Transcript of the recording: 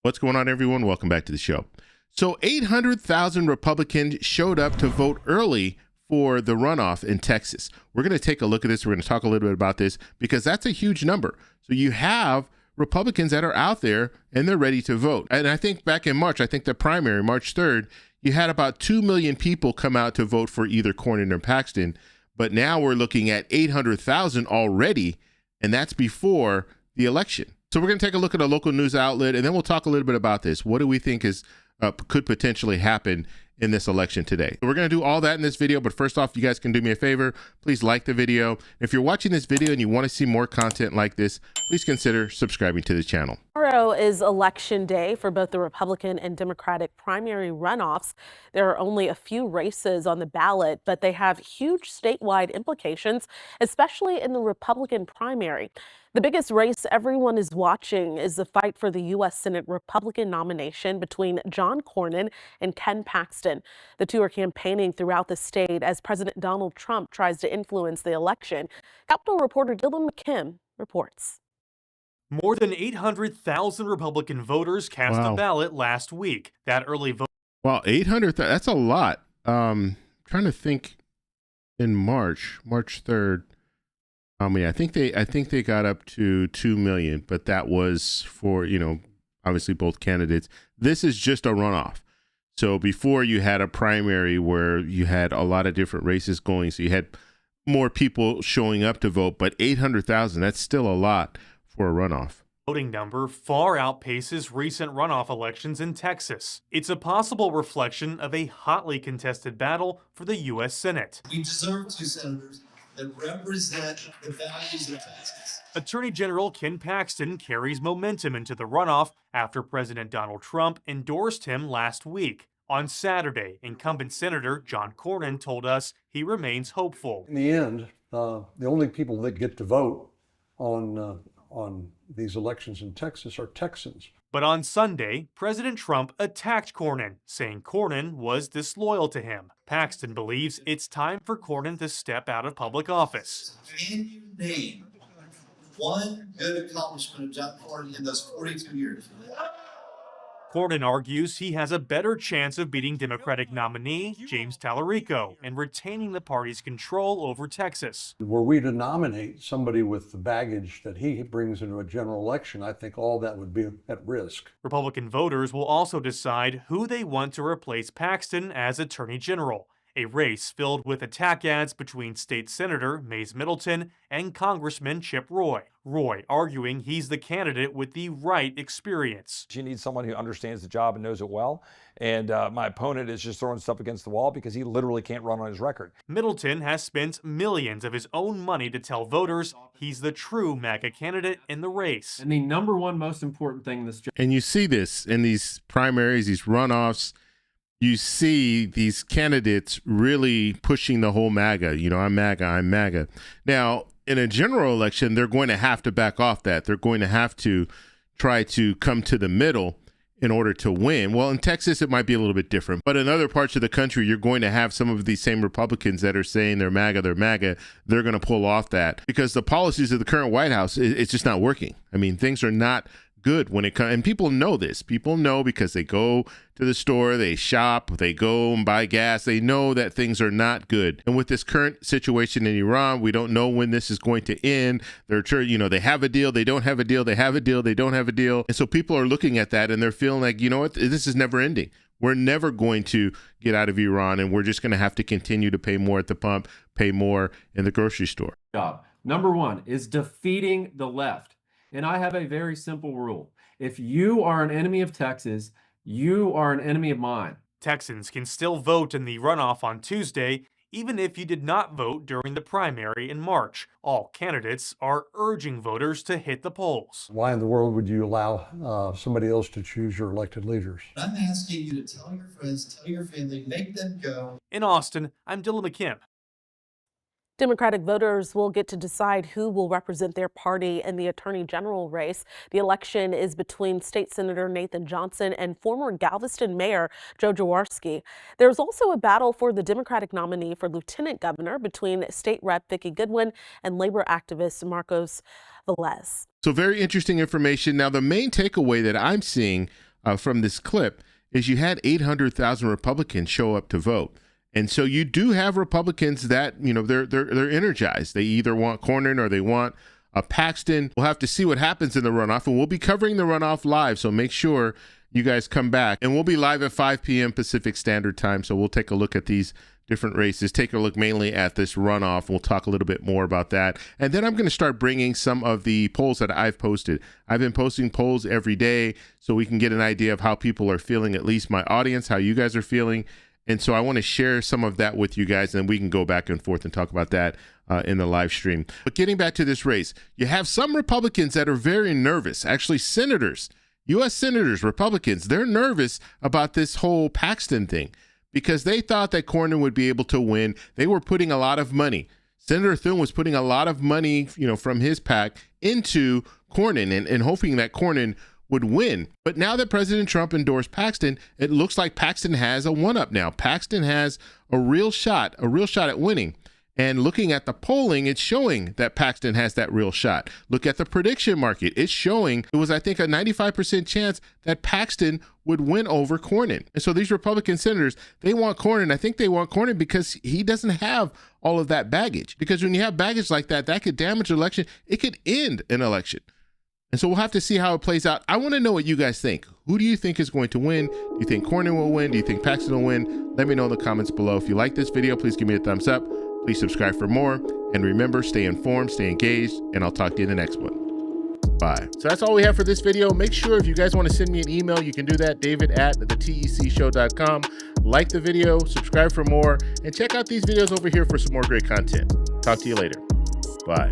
What's going on, everyone? Welcome back to the show. So 800,000 Republicans showed up to vote early for the runoff in Texas. We're going to take a look at this. We're going to talk a little bit about this because that's a huge number. So you have Republicans that are out there and they're ready to vote. And I think back in March, I think the primary, March 3rd, you had about 2 million people come out to vote for either Cornyn or Paxton. But now we're looking at 800,000 already, and that's before the election. So we're going to take a look at a local news outlet, and then we'll talk a little bit about this. What do we think is could potentially happen in this election today? So we're going to do all that in this video, but first off, you guys can do me a favor. Please like the video. If you're watching this video and you want to see more content like this, please consider subscribing to the channel. Tomorrow is election day for both the Republican and Democratic primary runoffs. There are only a few races on the ballot, but they have huge statewide implications, especially in the Republican primary. The biggest race everyone is watching is the fight for the U.S. Senate Republican nomination between John Cornyn and Ken Paxton. The two are campaigning throughout the state as President Donald Trump tries to influence the election. Capitol reporter Dylan McKim reports. More than 800,000 Republican voters cast a ballot last week. That early vote. Wow, 800,000, that's a lot. Trying to think in March 3rd. I think they got up to 2 million, but that was for, obviously both candidates. This is just a runoff. So before you had a primary where you had a lot of different races going, so you had more people showing up to vote, but 800,000, that's still a lot for a runoff. Voting number far outpaces recent runoff elections in Texas. It's a possible reflection of a hotly contested battle for the U.S. Senate. We deserve two senators that represent the values of Texas. Attorney General Ken Paxton carries momentum into the runoff after President Donald Trump endorsed him last week. On Saturday, incumbent Senator John Cornyn told us he remains hopeful. In the end, the only people that get to vote on these elections in Texas are Texans. But on Sunday, President Trump attacked Cornyn, saying Cornyn was disloyal to him. Paxton believes it's time for Cornyn to step out of public office. Can you name one good accomplishment of John Cornyn in those 42 years? Cornyn argues he has a better chance of beating Democratic nominee James Tallarico and retaining the party's control over Texas. Were we to nominate somebody with the baggage that he brings into a general election, I think all that would be at risk. Republican voters will also decide who they want to replace Paxton as Attorney General, a race filled with attack ads between State Senator Mays Middleton and Congressman Chip Roy. Roy arguing he's the candidate with the right experience. You need someone who understands the job and knows it well. And my opponent is just throwing stuff against the wall because he literally can't run on his record. Middleton has spent millions of his own money to tell voters he's the true MAGA candidate in the race. And the number one most important thing in this job. And you see this in these primaries, these runoffs. You see these candidates really pushing the whole MAGA. I'm MAGA, I'm MAGA. Now, in a general election, they're going to have to back off that. They're going to have to try to come to the middle in order to win. Well, in Texas, it might be a little bit different. But in other parts of the country, you're going to have some of these same Republicans that are saying they're MAGA, they're MAGA. They're going to pull off that because the policies of the current White House, it's just not working. I mean, things are not good when it comes, and people know this. People know because they go to the store, they shop, they go and buy gas. They know that things are not good. And with this current situation in Iran, we don't know when this is going to end. They're, they have a deal, they don't have a deal, they have a deal, they don't have a deal. And so people are looking at that and they're feeling like, you know what, this is never ending. We're never going to get out of Iran, and we're just going to have to continue to pay more at the pump, pay more in the grocery store. Number one is defeating the left. And I have a very simple rule. If you are an enemy of Texas, you are an enemy of mine. Texans can still vote in the runoff on Tuesday, even if you did not vote during the primary in March. All candidates are urging voters to hit the polls. Why in the world would you allow somebody else to choose your elected leaders? I'm asking you to tell your friends, tell your family, make them go. In Austin, I'm Dylan McKim. Democratic voters will get to decide who will represent their party in the Attorney General race. The election is between State Senator Nathan Johnson and former Galveston Mayor Joe Jaworski. There's also a battle for the Democratic nominee for Lieutenant Governor between State Rep Vicki Goodwin and labor activist Marcos Velez. So very interesting information. Now, the main takeaway that I'm seeing from this clip is you had 800,000 Republicans show up to vote. And so you do have Republicans that, you know, they're energized. They either want Cornyn or they want Paxton. We'll have to see what happens in the runoff, and we'll be covering the runoff live. So make sure you guys come back, and we'll be live at 5 p.m. Pacific Standard Time. So we'll take a look at these different races, take a look mainly at this runoff. We'll talk a little bit more about that. And then I'm going to start bringing some of the polls that I've posted. I've been posting polls every day so we can get an idea of how people are feeling, at least my audience, how you guys are feeling. And so I want to share some of that with you guys, and we can go back and forth and talk about that in the live stream. But getting back to this race, you have some Republicans that are very nervous. Actually, senators, U.S. senators, Republicans, they're nervous about this whole Paxton thing because they thought that Cornyn would be able to win. They were putting a lot of money. Senator Thune was putting a lot of money, you know, from his PAC into Cornyn and hoping that Cornyn would win. But now that President Trump endorsed Paxton, it looks like Paxton has a one-up now. Paxton has a real shot at winning. And looking at the polling, it's showing that Paxton has that real shot. Look at the prediction market. It's showing it was, I think, a 95% chance that Paxton would win over Cornyn. And so these Republican senators, they want Cornyn. I think they want Cornyn because he doesn't have all of that baggage. Because when you have baggage like that, that could damage an election. It could end an election. And so we'll have to see how it plays out. I want to know what you guys think. Who do you think is going to win? Do you think Cornyn will win? Do you think Paxton will win? Let me know in the comments below. If you like this video, please give me a thumbs up. Please subscribe for more. And remember, stay informed, stay engaged, and I'll talk to you in the next one. Bye. So that's all we have for this video. Make sure if you guys want to send me an email, you can do that, david@thetecshow.com. Like the video, subscribe for more, and check out these videos over here for some more great content. Talk to you later. Bye.